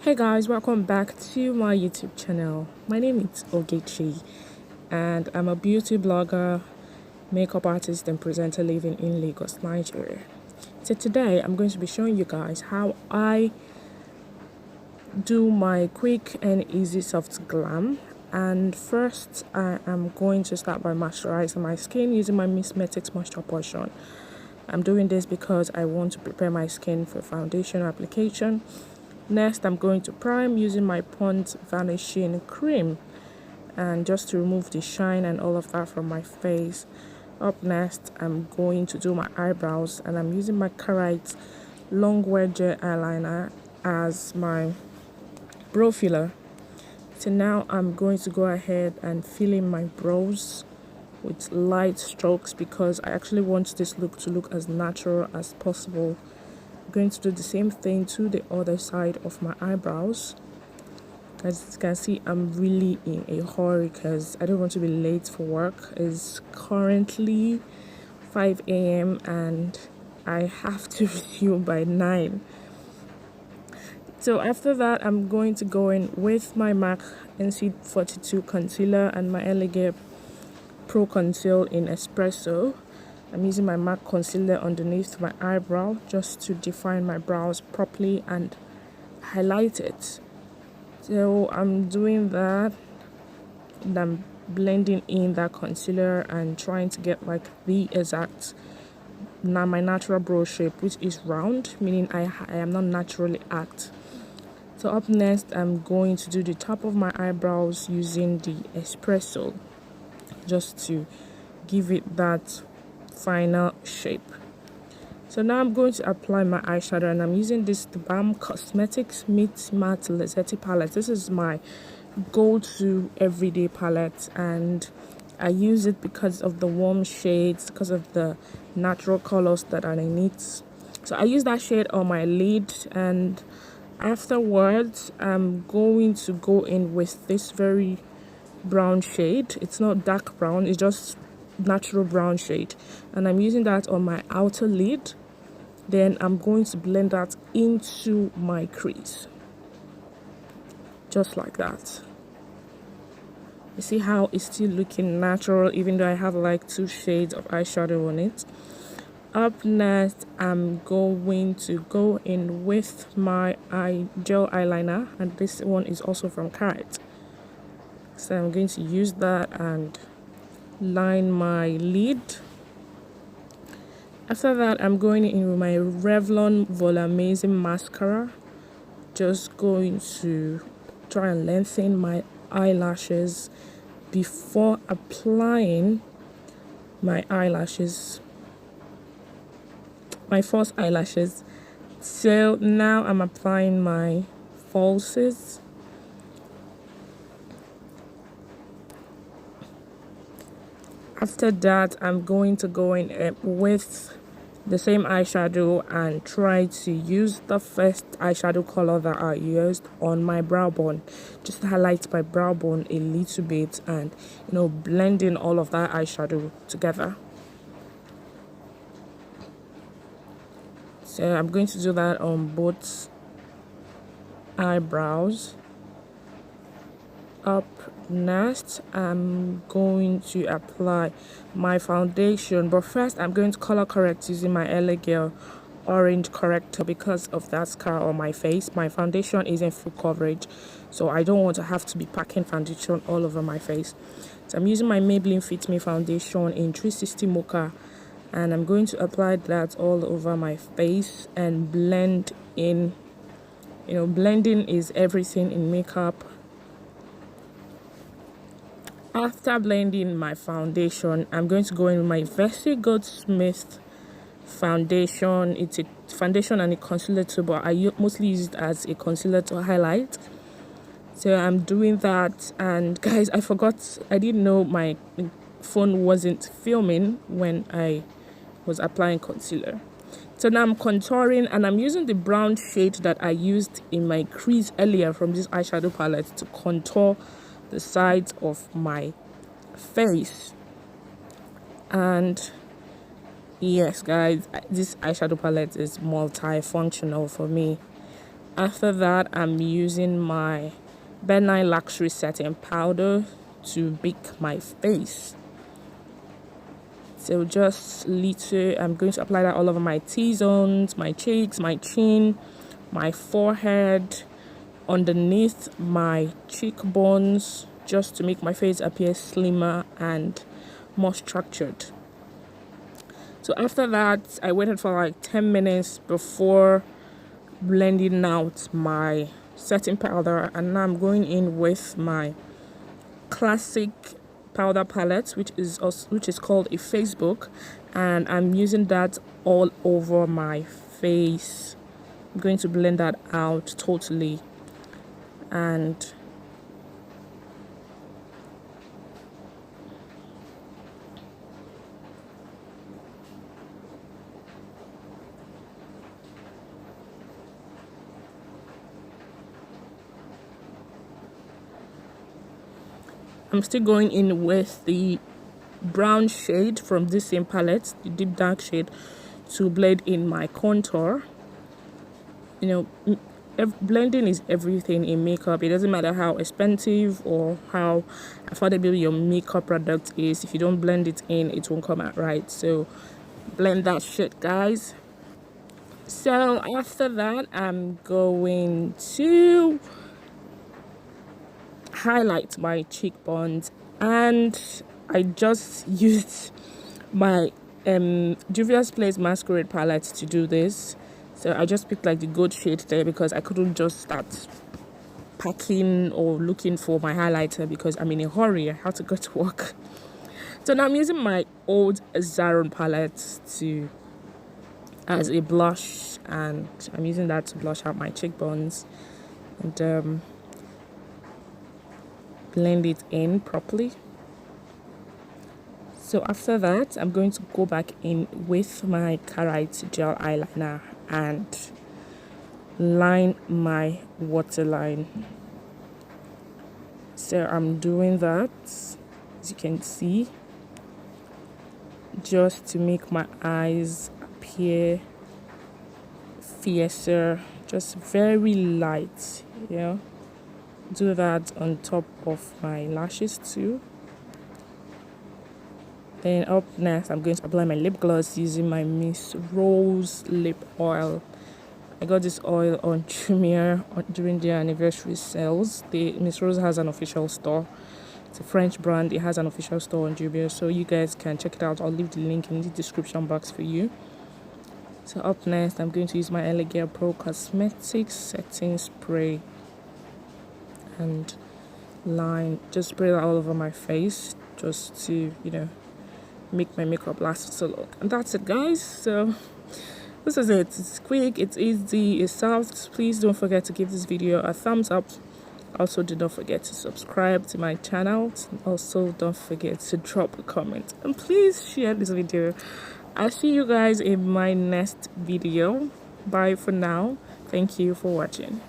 Hey guys, welcome back to my YouTube channel. My name is Ogechi and I'm a beauty blogger, makeup artist and presenter living in Lagos, Nigeria. So today I'm going to be showing you guys how I do my quick and easy soft glam. And first I am going to start by moisturizing my skin using my MSMETICS moisture potion. I'm doing this because I want to prepare my skin for foundation application. Next, I'm going to prime using my Pond's vanishing cream and just to remove the shine and all of that from my face. Up next, I'm going to do my eyebrows and I'm using my Carite long wedge eyeliner as my brow filler. So now I'm going to go ahead and fill in my brows with light strokes because I actually want this look to look as natural as possible. I'm going to do the same thing to the other side of my eyebrows. As you can see, I'm really in a hurry because I don't want to be late for work. It's currently 5 a.m. and I have to resume by 9. So after that, I'm going to go in with my MAC NC42 concealer and my Elegant Pro Conceal in Espresso. I'm using my MAC concealer underneath my eyebrow just to define my brows properly and highlight it. So I'm doing that and I'm blending in that concealer and trying to get like the exact my natural brow shape, which is round, meaning I am not naturally arched. So up next, I'm going to do the top of my eyebrows using the Espresso just to give it that final shape. So now I'm going to apply my eyeshadow and I'm using this Glam Cosmetics Meet Matte Lazzetti palette. This is my go-to everyday palette and I use it because of the warm shades, because of the natural colors that are in it. So I use that shade on my lid and afterwards I'm going to go in with this very brown shade. It's not dark brown, it's just natural brown shade, and I'm using that on my outer lid. Then I'm going to blend that into my crease just like that. You see how it's still looking natural even though I have like 2 shades of eyeshadow on it. Up next, I'm going to go in with my gel eyeliner, and this one is also from Carite. So I'm going to use that and line my lid. After that, I'm going in with my Revlon Volumizing mascara. Just going to try and lengthen my eyelashes before applying my eyelashes, my false eyelashes. So now I'm applying my falsies. After that, I'm going to go in with the same eyeshadow and try to use the first eyeshadow color that I used on my brow bone, just to highlight my brow bone a little bit and, you know, blending all of that eyeshadow together. So I'm going to do that on both eyebrows. Up next, I'm going to apply my foundation, but first I'm going to color correct using my Elegant orange corrector because of that scar on my face. My foundation isn't full coverage, so I don't want to have to be packing foundation all over my face. So I'm using my Maybelline Fit Me foundation in 360 Mocha, and I'm going to apply that all over my face and blend in. You know, blending is everything in makeup. After blending my foundation, I'm going to go in with my VESSIE GOLDSMITH foundation. It's a foundation and a concealer too, but I mostly use it as a concealer to highlight. So I'm doing that, and guys, I forgot, I didn't know my phone wasn't filming when I was applying concealer. So now I'm contouring and I'm using the brown shade that I used in my crease earlier from this eyeshadow palette to contour the sides of my face. And yes guys, this eyeshadow palette is multifunctional for me. After that, I'm using my MAYBELLINE Luxury Setting Powder to bake my face. So just little, I'm going to apply that all over my T-zones, my cheeks, my chin, my forehead, underneath my cheekbones, just to make my face appear slimmer and more structured. So after that, I waited for like 10 minutes before blending out my setting powder, and now I'm going in with my classic powder palette, which is called a Facebook, and I'm using that all over my face. I'm going to blend that out totally, and I'm still going in with the brown shade from this same palette, the deep dark shade, to blend in my contour. You know, blending is everything in makeup. It doesn't matter how expensive or how affordable your makeup product is. If you don't blend it in, it won't come out right. So blend that shit, guys. So after that, I'm going to highlight my cheekbones, and I just used my Juvia's Place Masquerade palette to do this. So I just picked like the gold shade there because I couldn't just start packing or looking for my highlighter because I'm in a hurry. I had to go to work. So now I'm using my old Zaron palette as a blush, and I'm using that to blush out my cheekbones and blend it in properly. So after that, I'm going to go back in with my Carite gel eyeliner and line my waterline. So I'm doing that, as you can see, just to make my eyes appear fiercer, just very light, you know. Do that on top of my lashes too. Then up next, I'm going to apply my lip gloss using my Miss Rose lip oil. I got this oil on Jumia during their anniversary sales. Miss Rose has an official store. It's a French brand. It has an official store on Jumia, so you guys can check it out. I'll leave the link in the description box for you. So up next, I'm going to use my Elegant Pro Cosmetics setting spray and just spray that all over my face, just to, you know, make my makeup last so long. And that's it, guys. So this is it. It's quick, it's easy, it's soft. Please don't forget to give this video a thumbs up. Also, do not forget to subscribe to my channel. Also, don't forget to drop a comment, and please share this video. I'll see you guys in my next video. Bye for now. Thank you for watching.